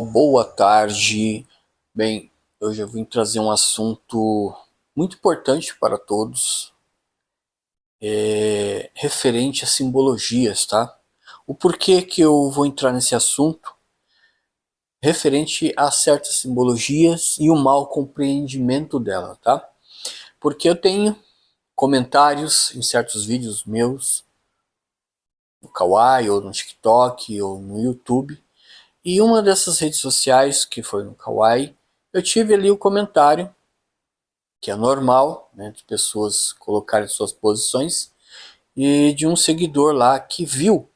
Boa tarde. Bem, hoje eu vim trazer um assunto muito importante para todos, referente a simbologias, tá? O porquê que eu vou entrar nesse assunto, referente a certas simbologias e o mau compreendimento dela, tá? Porque eu tenho comentários em certos vídeos meus, no Kawaii, ou no TikTok, ou no YouTube, e uma dessas redes sociais, que foi no Kawaii, eu tive ali o comentário, que é normal, né, de pessoas colocarem suas posições, e de um seguidor lá que viu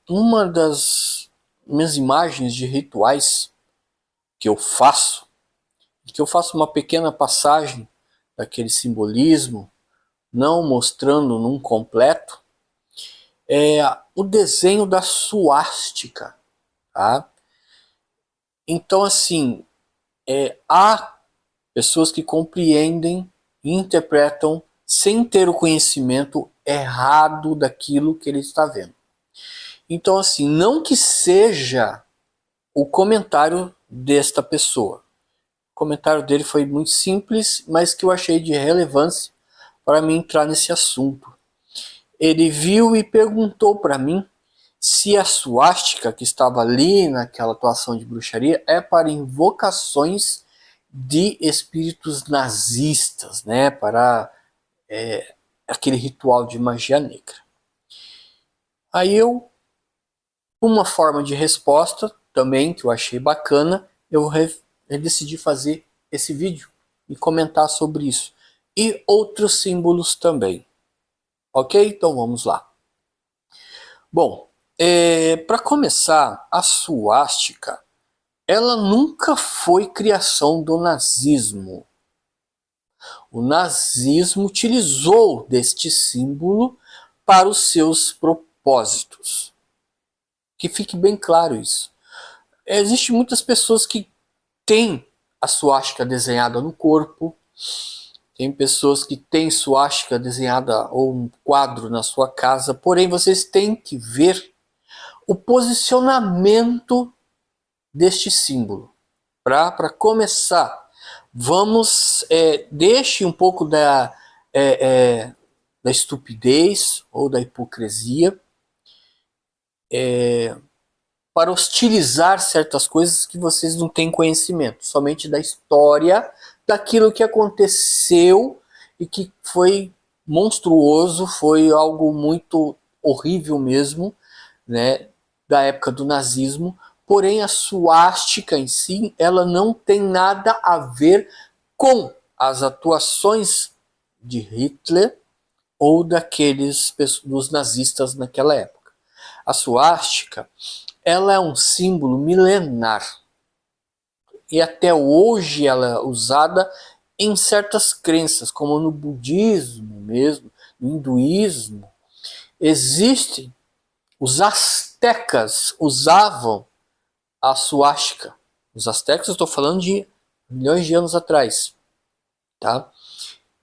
uma das minhas imagens de rituais que eu faço, que eu faço uma pequena passagem daquele simbolismo, não mostrando num completo, é o desenho da suástica, tá? Então, assim, há pessoas que compreendem e interpretam sem ter o conhecimento errado daquilo que ele está vendo. Então, assim, não que seja o comentário desta pessoa. O comentário dele foi muito simples, mas que eu achei de relevância para mim entrar nesse assunto. Ele viu e perguntou para mim se a suástica que estava ali naquela atuação de bruxaria é para invocações de espíritos nazistas, né, para aquele ritual de magia negra. Aí eu, uma forma de resposta também que eu achei bacana, eu decidi fazer esse vídeo e comentar sobre isso. E outros símbolos também. Ok? Então vamos lá. Bom, para começar, a suástica, ela nunca foi criação do nazismo. O nazismo utilizou deste símbolo para os seus propósitos. Que fique bem claro isso. Existem muitas pessoas que têm a suástica desenhada no corpo, tem pessoas que têm suástica desenhada ou um quadro na sua casa, porém vocês têm que ver o posicionamento deste símbolo. Para começar, vamos, deixe um pouco da estupidez ou da hipocrisia, para hostilizar certas coisas que vocês não têm conhecimento, somente da história, daquilo que aconteceu e que foi monstruoso, foi algo muito horrível mesmo, né, da época do nazismo. Porém, a suástica em si, ela não tem nada a ver com as atuações de Hitler ou dos nazistas naquela época. A suástica, ela é um símbolo milenar e até hoje ela é usada em certas crenças, como no budismo mesmo, no hinduísmo. Existem, os astecas usavam a suástica. Os astecas, eu estou falando de milhões de anos atrás, tá?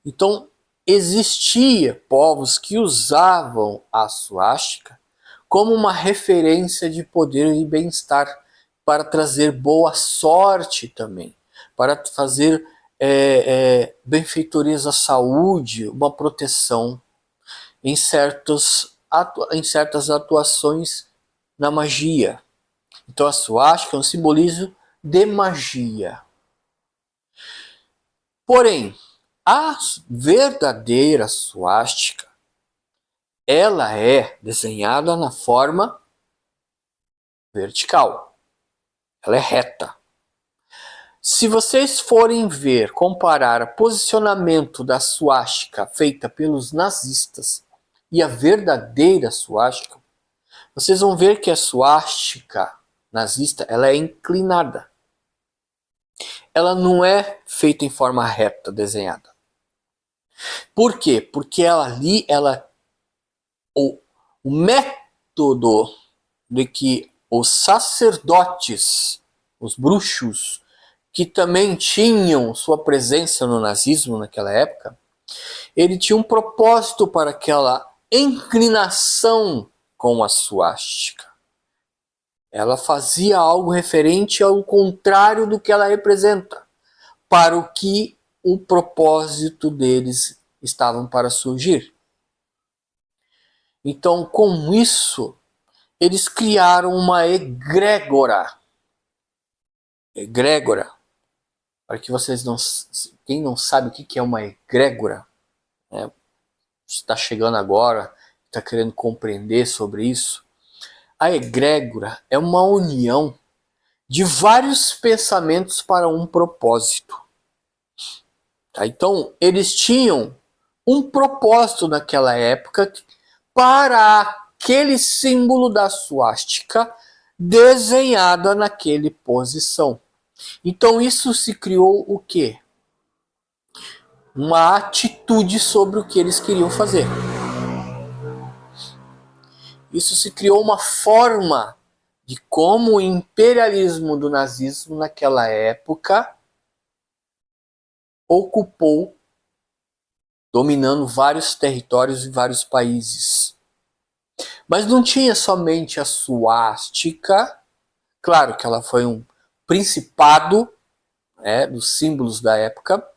Então, existia povos que usavam a suástica como uma referência de poder e bem-estar, para trazer boa sorte também, para fazer benfeitorias à saúde, uma proteção em certas atuações na magia. Então a suástica é um simbolismo de magia. Porém, a verdadeira suástica, ela é desenhada na forma vertical. Ela é reta. Se vocês forem ver, comparar o posicionamento da suástica feita pelos nazistas e a verdadeira suástica, vocês vão ver que a suástica nazista, ela é inclinada. Ela não é feita em forma reta, desenhada. Por quê? Porque o método de que os sacerdotes, os bruxos, que também tinham sua presença no nazismo naquela época, ele tinha um propósito para aquela inclinação com a suástica. Ela fazia algo referente ao contrário do que ela representa, para o que o propósito deles estavam para surgir. Então, com isso, eles criaram uma egrégora. Egrégora. Para que vocês não... Quem não sabe o que é uma egrégora, né, está chegando agora, está querendo compreender sobre isso. A egrégora é uma união de vários pensamentos para um propósito. Tá? Então, eles tinham um propósito naquela época para aquele símbolo da suástica desenhada naquele posição. Então, isso se criou o quê? Uma atitude sobre o que eles queriam fazer. Isso se criou uma forma de como o imperialismo do nazismo naquela época ocupou, dominando vários territórios e vários países. Mas não tinha somente a suástica, claro que ela foi um principado, né, dos símbolos da época,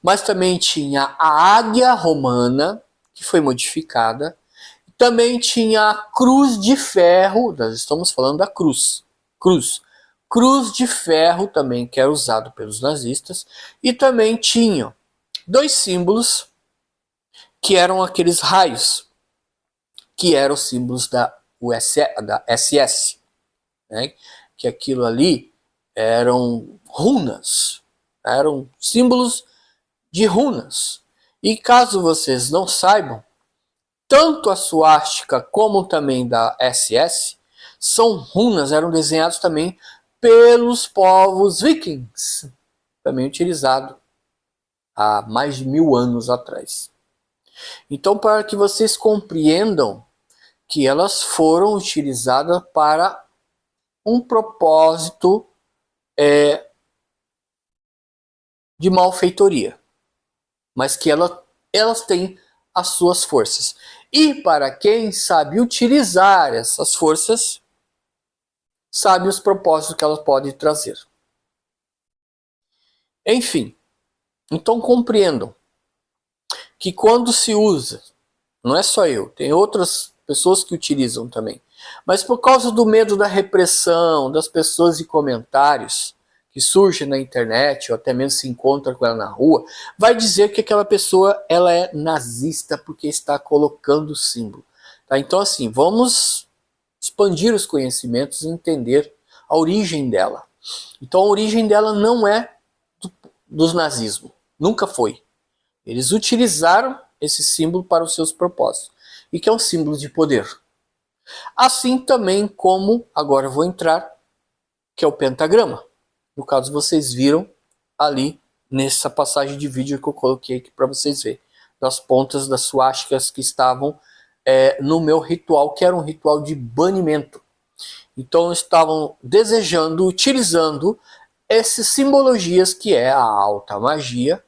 mas também tinha a águia romana, que foi modificada, também tinha a cruz de ferro, nós estamos falando da cruz, cruz de ferro também, que era usado pelos nazistas, e também tinham dois símbolos que eram aqueles raios, que eram os símbolos da SS, né? Que aquilo ali eram runas, eram símbolos de runas. E caso vocês não saibam, tanto a suástica como também da SS são runas, eram desenhados também pelos povos vikings, também utilizado há mais de 1000 anos atrás. Então, para que vocês compreendam que elas foram utilizadas para um propósito de malfeitoria, mas que elas têm as suas forças. E para quem sabe utilizar essas forças, sabe os propósitos que elas podem trazer. Enfim, então compreendam que quando se usa, não é só eu, tem outras pessoas que utilizam também, mas por causa do medo da repressão, das pessoas e comentários que surgem na internet, ou até mesmo se encontra com ela na rua, vai dizer que aquela pessoa ela é nazista porque está colocando o símbolo. Tá? Então assim, vamos expandir os conhecimentos e entender a origem dela. Então a origem dela não é dos nazismo, nunca foi. Eles utilizaram esse símbolo para os seus propósitos, e que é um símbolo de poder. Assim também como, agora eu vou entrar, que é o pentagrama. No caso, vocês viram ali nessa passagem de vídeo que eu coloquei aqui para vocês verem, das pontas das suásticas que estavam no meu ritual, que era um ritual de banimento. Então estavam desejando, utilizando essas simbologias que é a alta magia,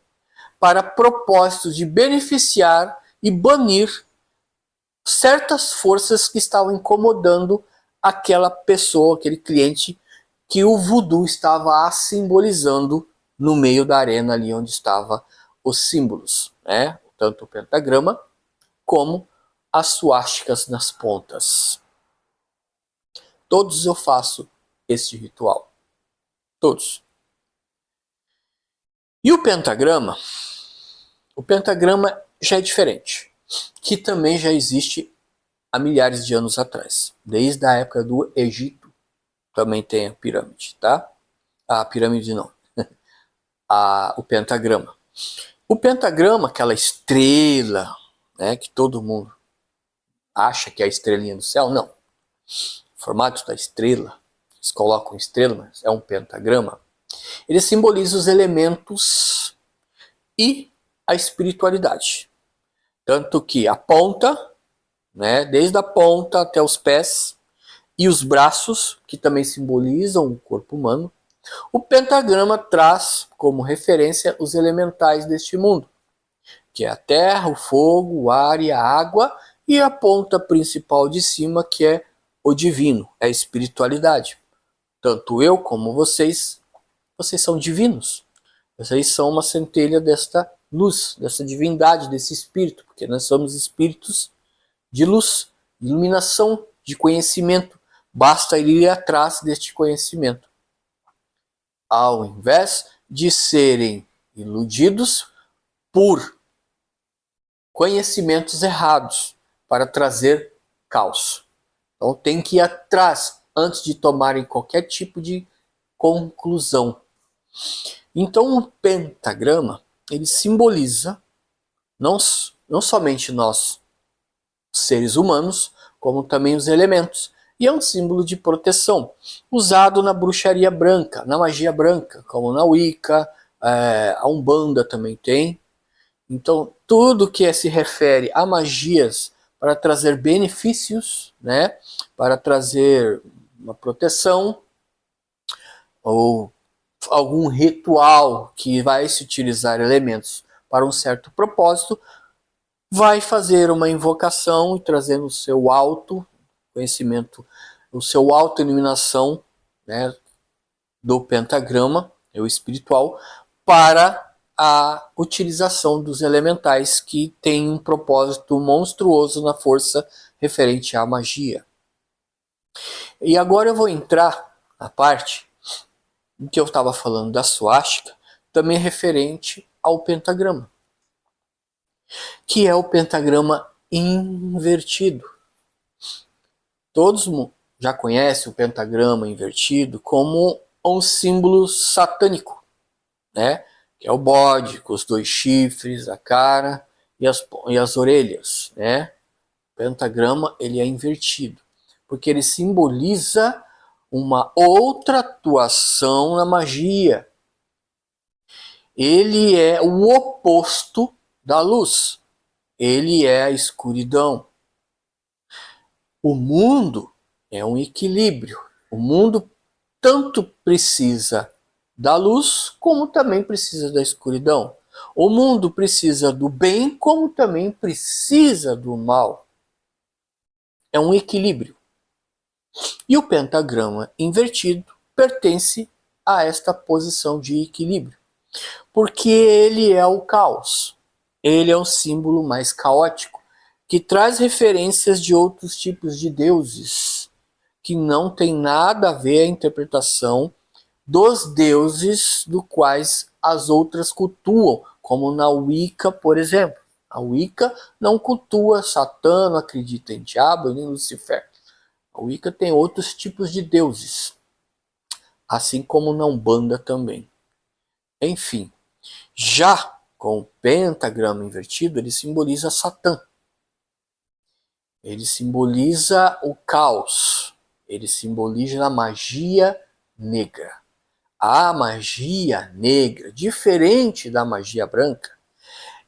para propósitos de beneficiar e banir certas forças que estavam incomodando aquela pessoa, aquele cliente que o voodoo estava simbolizando no meio da arena ali onde estavam os símbolos, né? Tanto o pentagrama como as suásticas nas pontas. Todos eu faço este ritual. Todos. E o pentagrama já é diferente, que também já existe há milhares de anos atrás. Desde a época do Egito também tem a pirâmide, tá? A pirâmide não. O pentagrama. O pentagrama, aquela estrela, né, que todo mundo acha que é a estrelinha do céu, não. O formato da estrela, eles colocam estrela, mas é um pentagrama. Ele simboliza os elementos e a espiritualidade. Tanto que a ponta, né, desde a ponta até os pés, e os braços, que também simbolizam o corpo humano, o pentagrama traz como referência os elementais deste mundo, que é a terra, o fogo, o ar e a água, e a ponta principal de cima, que é o divino, é a espiritualidade. Tanto eu como vocês são divinos. Vocês são uma centelha desta luz, dessa divindade, desse espírito, porque nós somos espíritos de luz, de iluminação, de conhecimento. Basta ir atrás deste conhecimento. Ao invés de serem iludidos por conhecimentos errados para trazer caos. Então tem que ir atrás antes de tomarem qualquer tipo de conclusão. Então o pentagrama, ele simboliza não somente nós, seres humanos, como também os elementos. E é um símbolo de proteção, usado na bruxaria branca, na magia branca, como na Wicca, a Umbanda também tem. Então, tudo que se refere a magias para trazer benefícios, né, para trazer uma proteção, ou algum ritual que vai se utilizar elementos para um certo propósito, vai fazer uma invocação e trazendo o seu auto conhecimento, o seu auto-iluminação, né, do pentagrama, o espiritual, para a utilização dos elementais que tem um propósito monstruoso na força referente à magia. E agora eu vou entrar na parte em que eu estava falando da suástica, também referente ao pentagrama, que é o pentagrama invertido. Todos já conhecem o pentagrama invertido como um símbolo satânico, né? Que é o bode com os 2 chifres, a cara e as orelhas, né? O pentagrama, ele é invertido, porque ele simboliza uma outra atuação na magia. Ele é o oposto da luz. Ele é a escuridão. O mundo é um equilíbrio. O mundo tanto precisa da luz, como também precisa da escuridão. O mundo precisa do bem, como também precisa do mal. É um equilíbrio. E o pentagrama invertido pertence a esta posição de equilíbrio, porque ele é o caos. Ele é um símbolo mais caótico, que traz referências de outros tipos de deuses, que não tem nada a ver a interpretação dos deuses do quais as outras cultuam, como na Wicca, por exemplo. A Wicca não cultua Satã, não acredita em diabo nem Lucifer. A Wicca tem outros tipos de deuses, assim como na Umbanda também. Enfim, já com o pentagrama invertido, ele simboliza Satã. Ele simboliza o caos. Ele simboliza a magia negra. A magia negra, diferente da magia branca,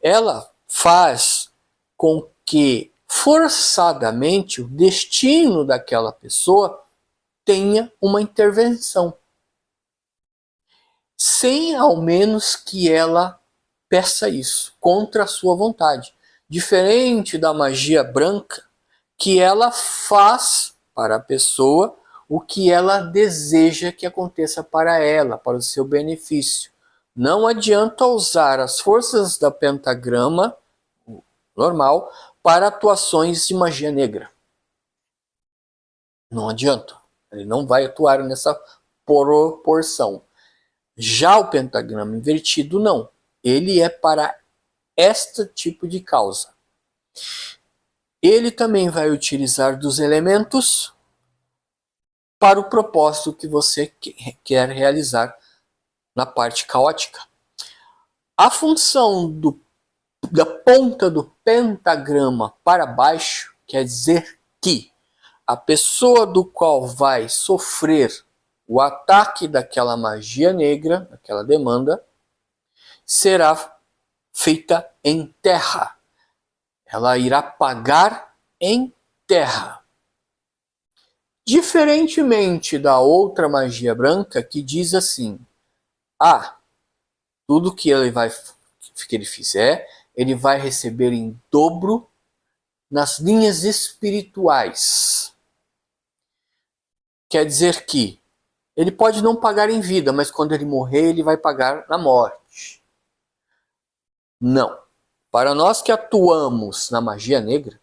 ela faz com que forçadamente o destino daquela pessoa tenha uma intervenção, sem ao menos que ela peça isso, contra a sua vontade. Diferente da magia branca, que ela faz para a pessoa o que ela deseja que aconteça para ela, para o seu benefício. Não adianta usar as forças da pentagrama normal para atuações de magia negra. Não adianta. Ele não vai atuar nessa proporção. Já o pentagrama invertido, não. Ele é para este tipo de causa. Ele também vai utilizar dos elementos para o propósito que você quer realizar na parte caótica. A função da ponta do pentagrama para baixo quer dizer que a pessoa do qual vai sofrer o ataque daquela magia negra, daquela demanda, será feita em terra. Ela irá pagar em terra. Diferentemente da outra magia branca que diz assim: tudo que ele fizer, ele vai receber em dobro nas linhas espirituais. Quer dizer que ele pode não pagar em vida, mas quando ele morrer, ele vai pagar na morte. Não. Para nós que atuamos na magia negra,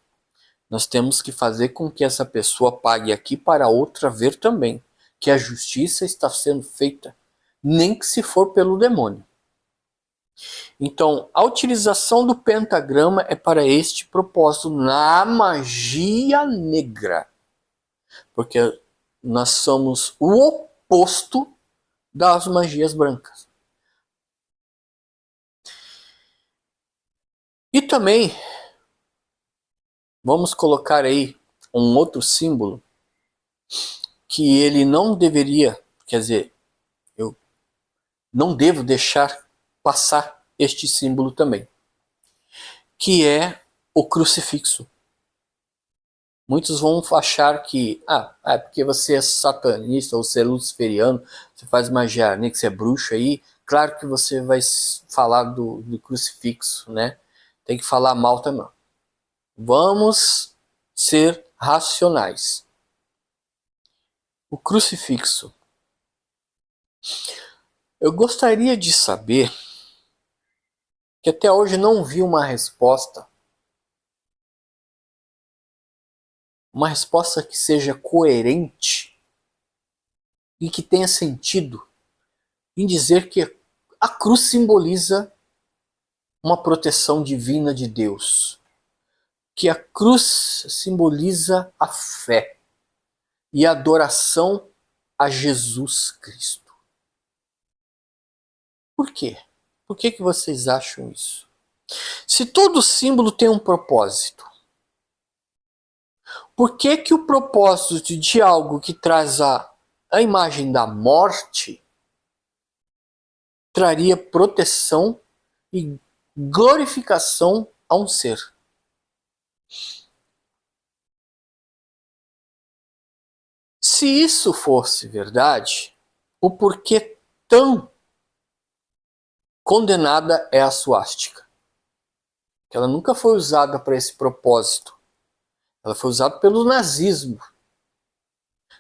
nós temos que fazer com que essa pessoa pague aqui para outra ver também que a justiça está sendo feita, nem que se for pelo demônio. Então, a utilização do pentagrama é para este propósito na magia negra. Porque nós somos o oposto das magias brancas. E também, vamos colocar aí um outro símbolo que ele não deveria, quer dizer, eu não devo deixar passar este símbolo também, que é o crucifixo. Muitos vão achar que, é porque você é satanista ou você é luciferiano, você faz magia, nem que você é bruxo aí, claro que você vai falar do crucifixo, né? Tem que falar mal também. Vamos ser racionais. O crucifixo. Eu gostaria de saber, que até hoje não vi uma resposta que seja coerente e que tenha sentido em dizer que a cruz simboliza uma proteção divina de Deus, que a cruz simboliza a fé e a adoração a Jesus Cristo. Por quê? Por que vocês acham isso? Se todo símbolo tem um propósito, por que o propósito de algo que traz a imagem da morte traria proteção e glorificação a um ser? Se isso fosse verdade, o porquê tão condenada é a suástica? Que ela nunca foi usada para esse propósito. Ela foi usada pelo nazismo.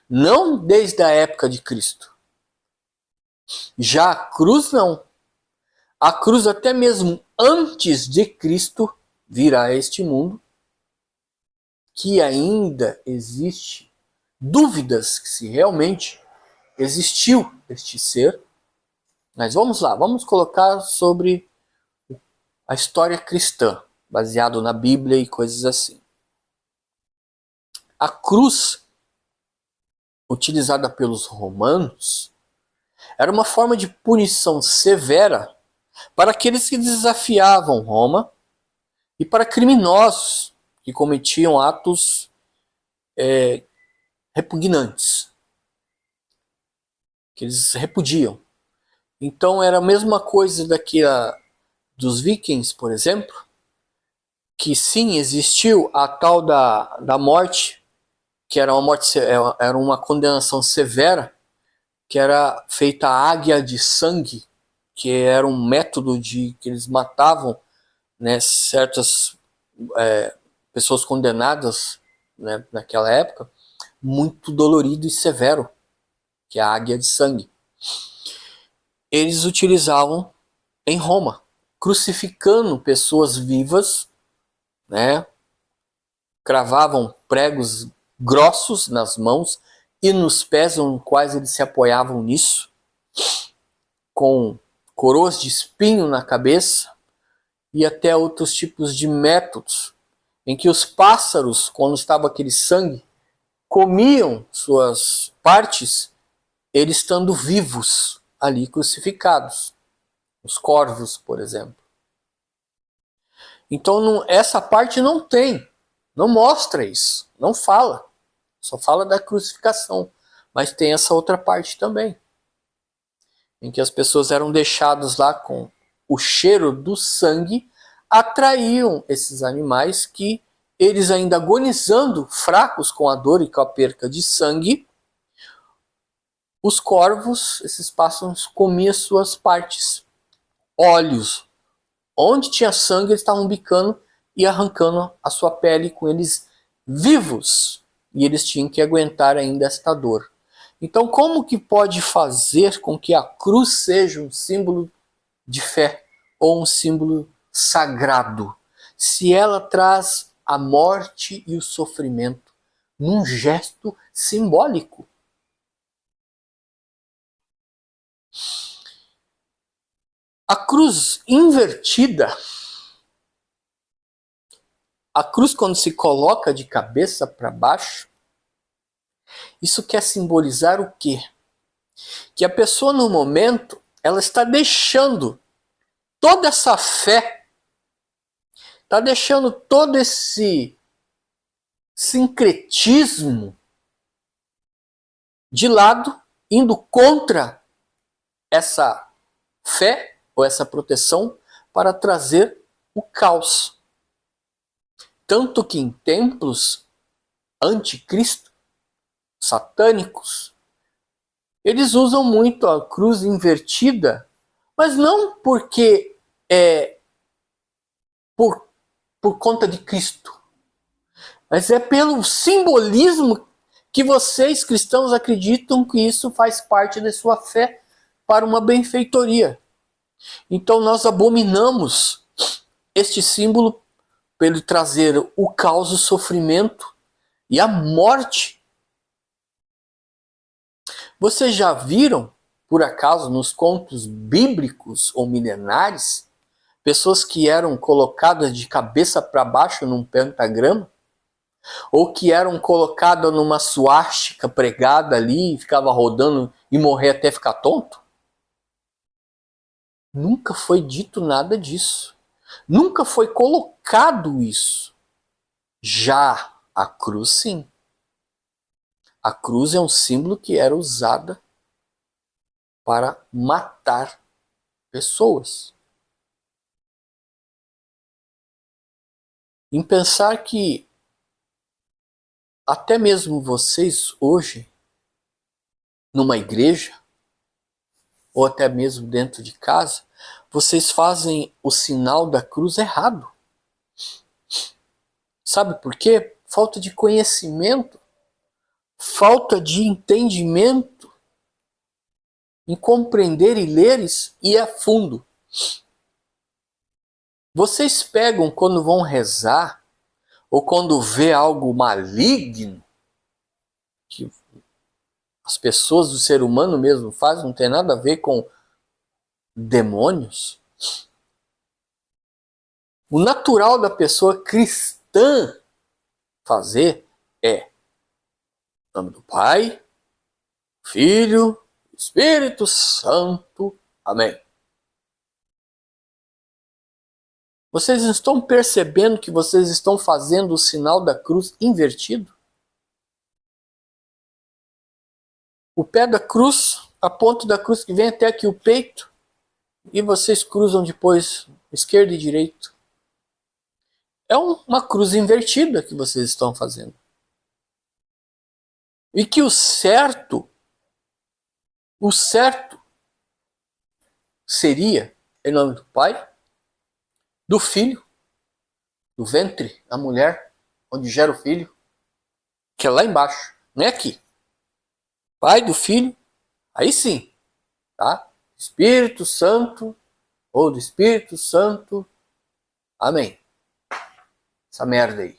Não desde a época de Cristo. Já a cruz não. A cruz até mesmo antes de Cristo vir a este mundo, que ainda existe dúvidas se realmente existiu este ser. Mas vamos lá, vamos colocar sobre a história cristã, baseado na Bíblia e coisas assim. A cruz, utilizada pelos romanos, era uma forma de punição severa para aqueles que desafiavam Roma e para criminosos que cometiam atos repugnantes, que eles repudiam. Então era a mesma coisa dos vikings, por exemplo, que sim, existiu a tal da morte, que era uma condenação severa, que era feita a águia de sangue, que era um método que eles matavam, né, certas pessoas condenadas, né, naquela época, muito dolorido e severo, que é a águia de sangue. Eles utilizavam em Roma, crucificando pessoas vivas, né, cravavam pregos grossos nas mãos e nos pés, nos quais eles se apoiavam nisso, com coroas de espinho na cabeça e até outros tipos de métodos em que os pássaros, quando estava aquele sangue, comiam suas partes, eles estando vivos ali crucificados. Os corvos, por exemplo. Então essa parte não mostra isso, não fala. Só fala da crucificação. Mas tem essa outra parte também, em que as pessoas eram deixadas lá com o cheiro do sangue, atraíam esses animais que eles ainda agonizando, fracos com a dor e com a perca de sangue, os corvos, esses pássaros, comiam suas partes, olhos. Onde tinha sangue, eles estavam bicando e arrancando a sua pele com eles vivos. E eles tinham que aguentar ainda esta dor. Então, como que pode fazer com que a cruz seja um símbolo de fé ou um símbolo sagrado, se ela traz a morte e o sofrimento num gesto simbólico? A cruz invertida, a cruz quando se coloca de cabeça para baixo, isso quer simbolizar o quê? Que a pessoa no momento, ela está deixando toda essa fé, está deixando todo esse sincretismo de lado, indo contra essa fé ou essa proteção para trazer o caos. Tanto que em templos anticristo, satânicos, eles usam muito a cruz invertida, mas não porque é por conta de Cristo, mas é pelo simbolismo que vocês cristãos acreditam que isso faz parte da sua fé para uma benfeitoria. Então nós abominamos este símbolo pelo trazer o caos, o sofrimento e a morte. Vocês já viram, por acaso, nos contos bíblicos ou milenares, pessoas que eram colocadas de cabeça para baixo num pentagrama? Ou que eram colocadas numa suástica pregada ali e ficava rodando e morrer até ficar tonto? Nunca foi dito nada disso. Nunca foi colocado isso. Já a cruz, sim. A cruz é um símbolo que era usada para matar pessoas. Em pensar que até mesmo vocês hoje, numa igreja, ou até mesmo dentro de casa, vocês fazem o sinal da cruz errado. Sabe por quê? Falta de conhecimento, falta de entendimento em compreender e ler e a fundo. Vocês pegam quando vão rezar, ou quando vê algo maligno, que as pessoas, o ser humano mesmo faz, não tem nada a ver com demônios. O natural da pessoa cristã fazer é em nome do Pai, Filho, Espírito Santo. Amém. Vocês estão percebendo que vocês estão fazendo o sinal da cruz invertido? O pé da cruz, a ponta da cruz que vem até aqui o peito, e vocês cruzam depois esquerda e direito. É uma cruz invertida que vocês estão fazendo. E que o certo seria, em nome do Pai, do Filho, do ventre da mulher, onde gera o Filho, que é lá embaixo, não é aqui. Pai, do Filho, aí sim, tá? Espírito Santo, ou do Espírito Santo, amém. Essa merda aí.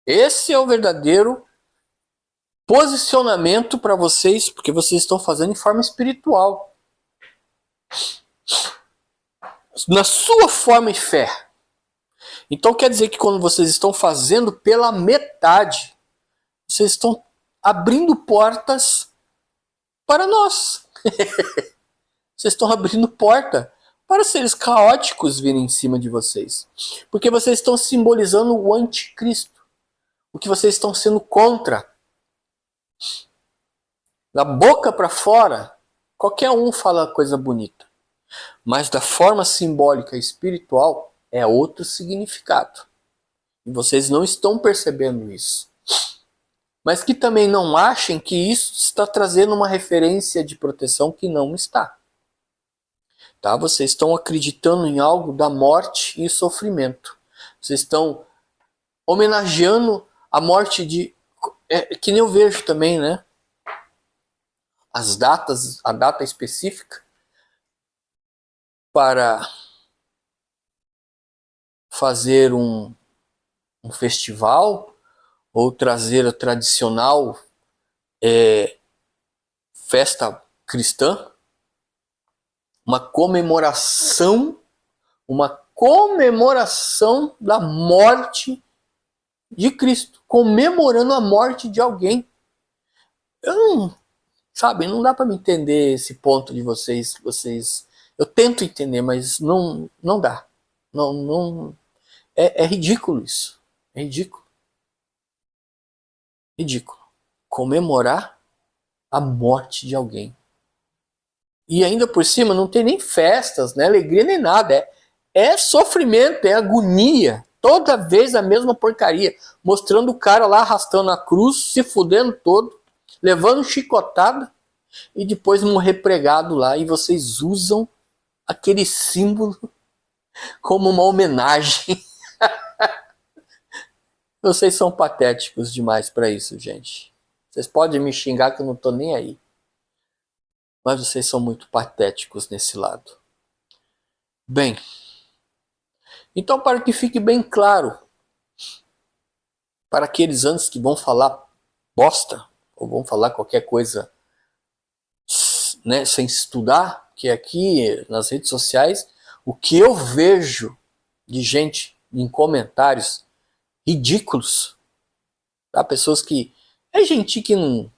Esse é o verdadeiro posicionamento para vocês, porque vocês estão fazendo em forma espiritual. Na sua forma e fé. Então quer dizer que quando vocês estão fazendo pela metade, vocês estão abrindo portas para nós. Vocês estão abrindo porta para seres caóticos virem em cima de vocês. Porque vocês estão simbolizando o anticristo. O que vocês estão sendo contra. Da boca para fora, qualquer um fala coisa bonita. Mas da forma simbólica e espiritual é outro significado. E vocês não estão percebendo isso. Mas que também não achem que isso está trazendo uma referência de proteção que não está. Tá? Vocês estão acreditando em algo da morte e sofrimento. Vocês estão homenageando a morte de... que nem eu vejo também, né? as datas, a data específica para fazer um festival ou trazer a tradicional festa cristã, uma comemoração da morte de Cristo, comemorando a morte de alguém. Eu não, sabe, não dá para me entender esse ponto de vocês. Eu tento entender, mas não dá. Não, é ridículo isso. É ridículo. Ridículo. Comemorar a morte de alguém. E ainda por cima não tem nem festas, né, alegria nem nada. É sofrimento, é agonia. Toda vez a mesma porcaria. Mostrando o cara lá arrastando a cruz, se fudendo todo, levando chicotada e depois morrer pregado lá. E vocês usam aquele símbolo como uma homenagem. Vocês são patéticos demais para isso, gente. Vocês podem me xingar que eu não tô nem aí. Mas vocês são muito patéticos nesse lado. Bem, então para que fique bem claro, para aqueles antes que vão falar bosta, ou vão falar qualquer coisa, né, sem estudar, que aqui nas redes sociais, o que eu vejo de gente em comentários ridículos, tá? Pessoas que... É gente que não...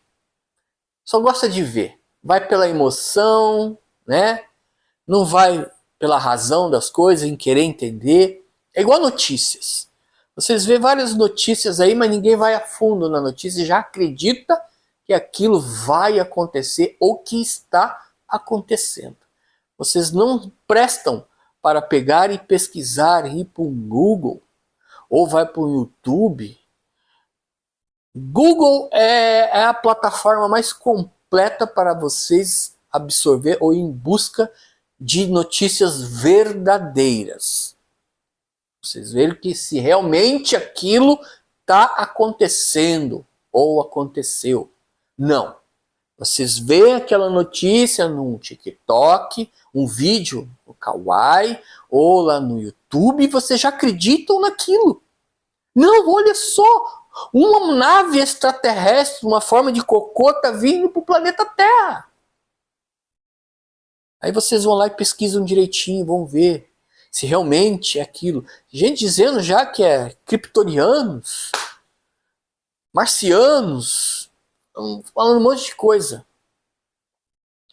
só gosta de ver. Vai pela emoção, né? Não vai pela razão das coisas, em querer entender. É igual notícias. Vocês vê várias notícias aí, mas ninguém vai a fundo na notícia e já acredita que aquilo vai acontecer ou que está acontecendo. Vocês não prestam para pegar e pesquisar, ir para o Google ou vai para o YouTube. Google é a plataforma mais completa para vocês absorver ou ir em busca de notícias verdadeiras. Vocês verem que se realmente aquilo está acontecendo ou aconteceu. Não. Vocês veem aquela notícia no TikTok, um vídeo no Kawaii ou lá no YouTube e vocês já acreditam naquilo. Não, olha só, uma nave extraterrestre, uma forma de cocô está vindo para o planeta Terra. Aí vocês vão lá e pesquisam direitinho, vão ver se realmente é aquilo. Gente dizendo já que é kryptonianos, marcianos, falando um monte de coisa.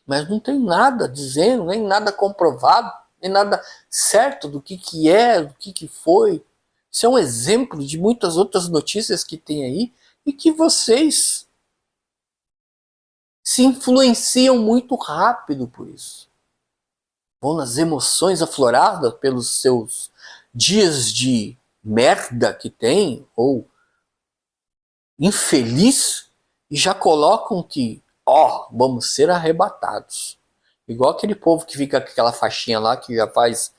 Mas não tem nada dizendo, nem nada comprovado, nem nada certo do que é, do que foi. Isso é um exemplo de muitas outras notícias que tem aí e que vocês se influenciam muito rápido por isso. Vão nas emoções afloradas pelos seus dias de merda que tem, ou infeliz, e já colocam que, vamos ser arrebatados. Igual aquele povo que fica com aquela faixinha lá, que já faz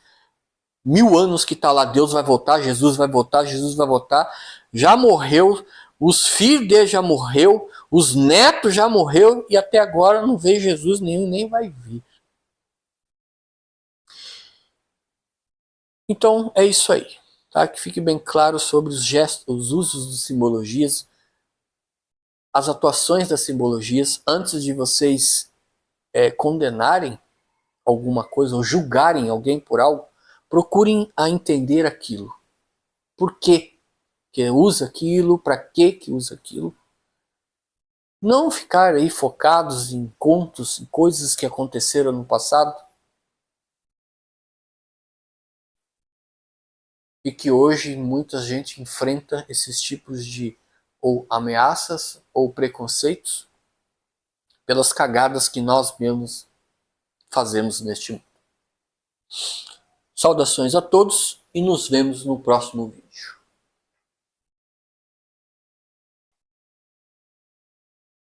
1000 anos que está lá, Deus vai voltar, Jesus vai voltar, Jesus vai voltar, já morreu, os filhos dele já morreu, os netos já morreu, e até agora não veio Jesus nenhum, nem vai vir. Então é isso aí, tá? Que fique bem claro sobre os gestos, os usos de simbologias, as atuações das simbologias, antes de vocês condenarem alguma coisa ou julgarem alguém por algo, procurem a entender aquilo. Por quê que usa aquilo? Para que usa aquilo? Não ficar aí focados em contos, em coisas que aconteceram no passado e que hoje muita gente enfrenta esses tipos de ou ameaças ou preconceitos pelas cagadas que nós mesmos fazemos neste mundo. Saudações a todos e nos vemos no próximo vídeo.